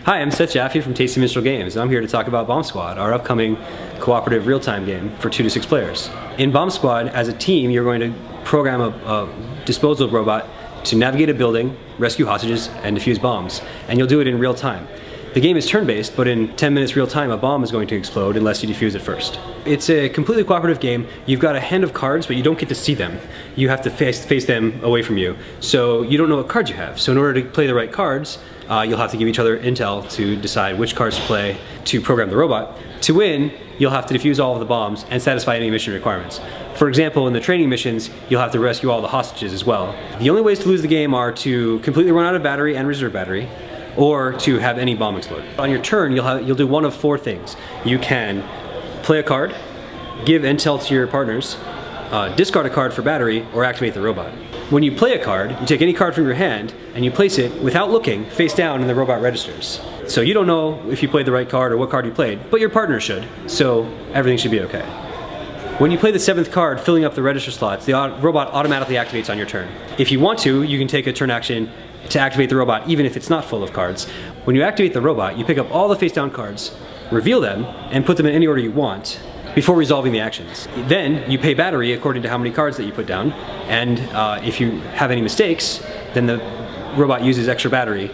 Hi, I'm Seth Jaffe from Tasty Minstrel Games, and I'm here to talk about Bomb Squad, our upcoming cooperative real-time game for 2 to 6 players. In Bomb Squad, as a team, you're going to program a disposal robot to navigate a building, rescue hostages, and defuse bombs, and you'll do it in real time. The game is turn-based, but in 10 minutes real time, a bomb is going to explode unless you defuse it first. It's a completely cooperative game. You've got a hand of cards, but you don't get to see them. You have to face them away from you. So you don't know what cards you have. So in order to play the right cards, you'll have to give each other intel to decide which cards to play to program the robot. To win, you'll have to defuse all of the bombs and satisfy any mission requirements. For example, in the training missions, you'll have to rescue all the hostages as well. The only ways to lose the game are to completely run out of battery and reserve battery, or to have any bomb explode. On your turn, you'll do one of 4 things. You can play a card, give intel to your partners, discard a card for battery, or activate the robot. When you play a card, you take any card from your hand and you place it without looking face down and the robot registers. So you don't know if you played the right card or what card you played, but your partner should, so everything should be okay. When you play the 7th card, filling up the register slots, the robot automatically activates on your turn. If you want to, you can take a turn action to activate the robot even if it's not full of cards. When you activate the robot, you pick up all the face down cards, reveal them, and put them in any order you want before resolving the actions. Then you pay battery according to how many cards that you put down, and if you have any mistakes, then the robot uses extra battery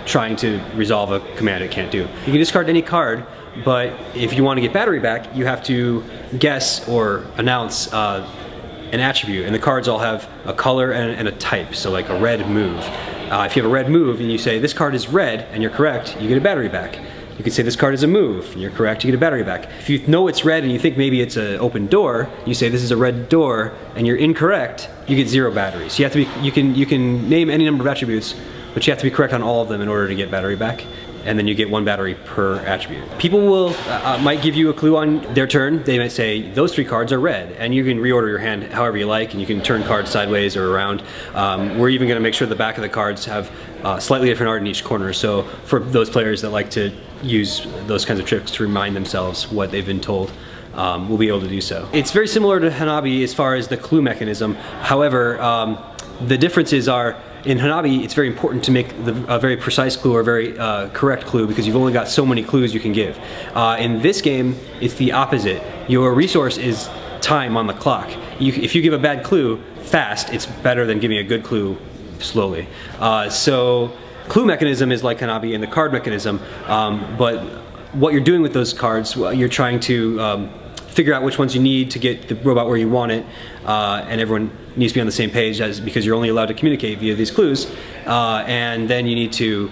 trying to resolve a command it can't do. You can discard any card, but if you want to get battery back, you have to guess or announce an attribute, and the cards all have a color and a type, so like a red move. If you have a red move and you say this card is red and you're correct, you get a battery back. You could say this card is a move and you're correct, you get a battery back. If you know it's red and you think maybe it's an open door, you say this is a red door and you're incorrect, you get 0 batteries. You have to be, you can name any number of attributes, but you have to be correct on all of them in order to get battery back. And then you get 1 battery per attribute. People will might give you a clue on their turn. They might say those 3 cards are red, and you can reorder your hand however you like, and you can turn cards sideways or around. We're even going to make sure the back of the cards have slightly different art in each corner, so for those players that like to use those kinds of tricks to remind themselves what they've been told, we'll be able to do so. It's very similar to Hanabi as far as the clue mechanism. However, the differences are, in Hanabi, it's very important to make a very precise clue or a very correct clue because you've only got so many clues you can give. In this game, it's the opposite. Your resource is time on the clock. If you give a bad clue fast, it's better than giving a good clue slowly. So clue mechanism is like Hanabi and the card mechanism, but what you're doing with those cards, you're trying to figure out which ones you need to get the robot where you want it, and everyone needs to be on the same page because you're only allowed to communicate via these clues, and then you need to,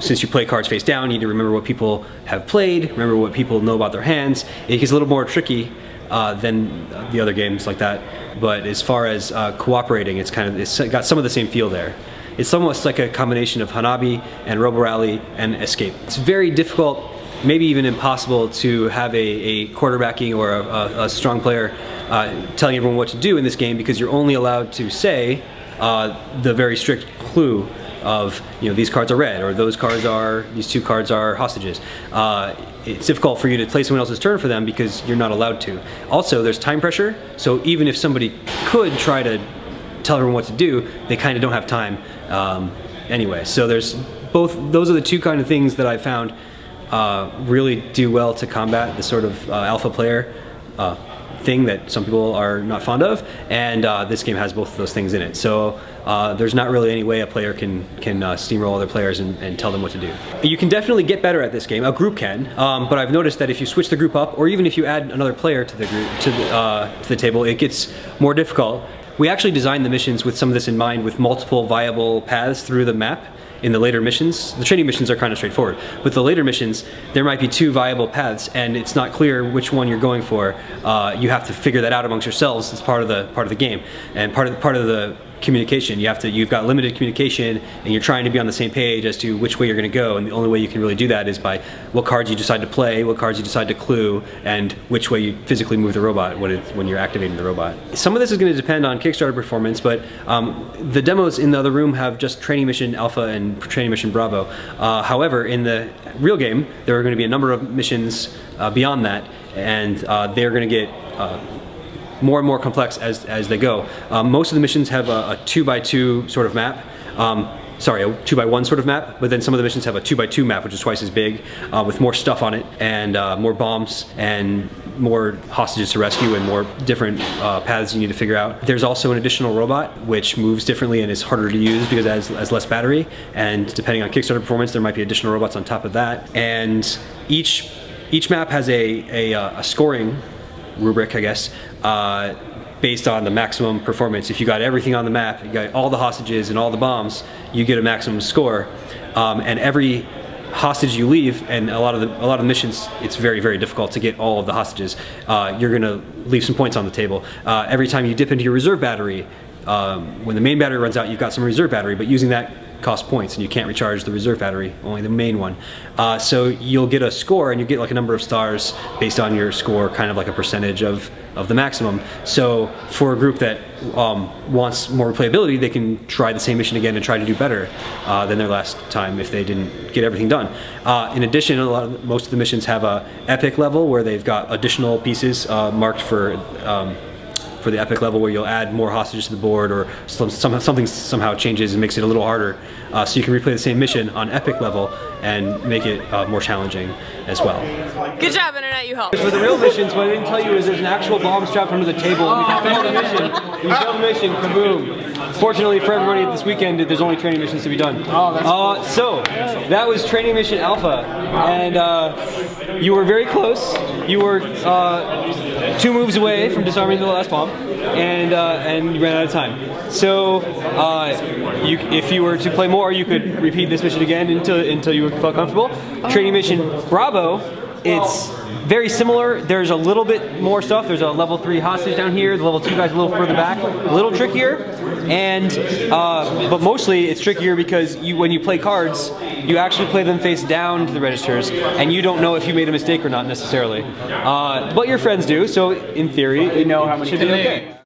since you play cards face down, you need to remember what people have played, remember what people know about their hands. It gets a little more tricky than the other games like that, but as far as cooperating, it's got some of the same feel there. It's almost like a combination of Hanabi and Robo Rally and Escape. It's very difficult, maybe even impossible, to have a quarterbacking or a strong player telling everyone what to do in this game because you're only allowed to say the very strict clue of, you know, these cards are red, or these 2 cards are hostages. It's difficult for you to play someone else's turn for them because you're not allowed to. Also, there's time pressure, so even if somebody could try to tell everyone what to do, they kind of don't have time anyway. So there's those are the 2 kind of things that I found really do well to combat the sort of alpha player thing that some people are not fond of, and this game has both of those things in it. So there's not really any way a player can steamroll other players and tell them what to do. You can definitely get better at this game. A group can, but I've noticed that if you switch the group up, or even if you add another player to the group to the table, it gets more difficult. We actually designed the missions with some of this in mind, with multiple viable paths through the map. In the later missions, the training missions are kind of straightforward. With the later missions, there might be 2 viable paths, and it's not clear which one you're going for. You have to figure that out amongst yourselves. It's part of the game, and part of the communication. You've got limited communication, and you're trying to be on the same page as to which way you're going to go. And the only way you can really do that is by what cards you decide to play, what cards you decide to clue, and which way you physically move the robot when you're activating the robot. Some of this is going to depend on Kickstarter performance, but the demos in the other room have just Training Mission Alpha and Training Mission Bravo. However, in the real game, there are going to be a number of missions beyond that, and they're going to get more and more complex as they go. Most of the missions have a 2x2 sort of map. sorry, a 2x1 sort of map, but then some of the missions have a 2x2 map, which is twice as big, with more stuff on it, and more bombs, and more hostages to rescue, and more different paths you need to figure out. There's also an additional robot, which moves differently and is harder to use because it has less battery, and depending on Kickstarter performance, there might be additional robots on top of that. And each map has a scoring rubric, I guess, based on the maximum performance. If you got everything on the map, you got all the hostages and all the bombs, you get a maximum score. And every hostage you leave, and a lot of the missions, it's very, very difficult to get all of the hostages. You're gonna leave some points on the table. Every time you dip into your reserve battery, when the main battery runs out, you've got some reserve battery, but using that costs points, and you can't recharge the reserve battery, only the main one. So you'll get a score, and you get like a number of stars based on your score, kind of like a percentage of the maximum. So for a group that wants more replayability, they can try the same mission again and try to do better than their last time if they didn't get everything done. In addition, most of the missions have a epic level where they've got additional pieces marked for the epic level, where you'll add more hostages to the board, or something somehow changes and makes it a little harder, so you can replay the same mission on epic level and make it more challenging as well. Good job, Internet, you helped. For the real missions, what I didn't tell you is there's an actual bomb strapped under the table. And if you fail the mission, kaboom. Fortunately for everybody this weekend, there's only training missions to be done. So that was training mission Alpha, and you were very close. You were 2 moves away from disarming the last bomb, and you ran out of time. So if you were to play more, you could repeat this mission again until you felt comfortable. Training mission Bravo, it's very similar. There's a little bit more stuff. There's a level 3 hostage down here. The level 2 guy's a little further back, a little trickier. And but mostly it's trickier because when you play cards, you actually play them face down to the registers, and you don't know if you made a mistake or not necessarily. But your friends do, so in theory, it should be okay.